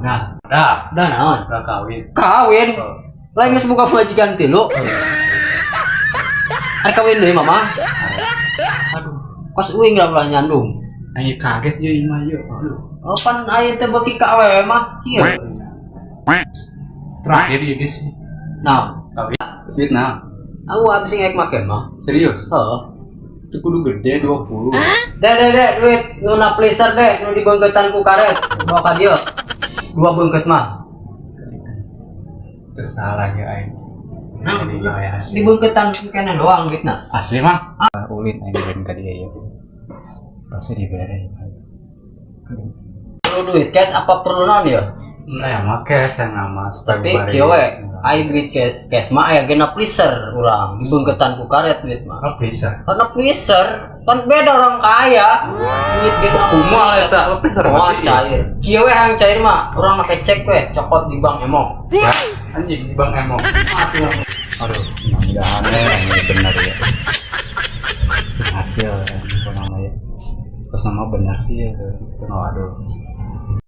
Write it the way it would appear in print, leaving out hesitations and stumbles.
Nah, Dah naon? udah kawin. Kawin. Lain geus buka majikan tilu. Ari kawin deui mama. Aduh, kos uing lah nyandung. Aing kaget ya imah ya. Aduh. Oh pan aya teh beuki ka awewe mah. Kieu. Terakhir ya guys. Nah, Kawin. Vietnam. aku abis ngek make mah. Serius? Heeh. Itu kudu gede 20. Dek, duit nu na pleaser dek, nu dibengketan ku karet. Bawa ka dieu. 2 beungket mah. Itu salah ya aing. Nah, Jadi ya asli. dibengketan kene doang duitna. Asli mah. Ulin aing beren ka dia ya. Pasti dibere. Perlu duit cash apa perlu naon ya? Nah, ya make saya nama Tapi kieu we, aya duit cash mah aya gena pleaser urang, dibengketan ku karet duit mah. Oh, bisa. Karena pleaser kan beda orang kaya. Duit gena Kumaha eta? Apa bisa oh, cair. Kieu we hang cair mah, urang make cek we, cokot di bank emok. Siap. Anjing Bang Emo. Aduh, mudah-mudahan ini benar ya. Hasil apa namanya? Pas nama benar sih ya. Aduh.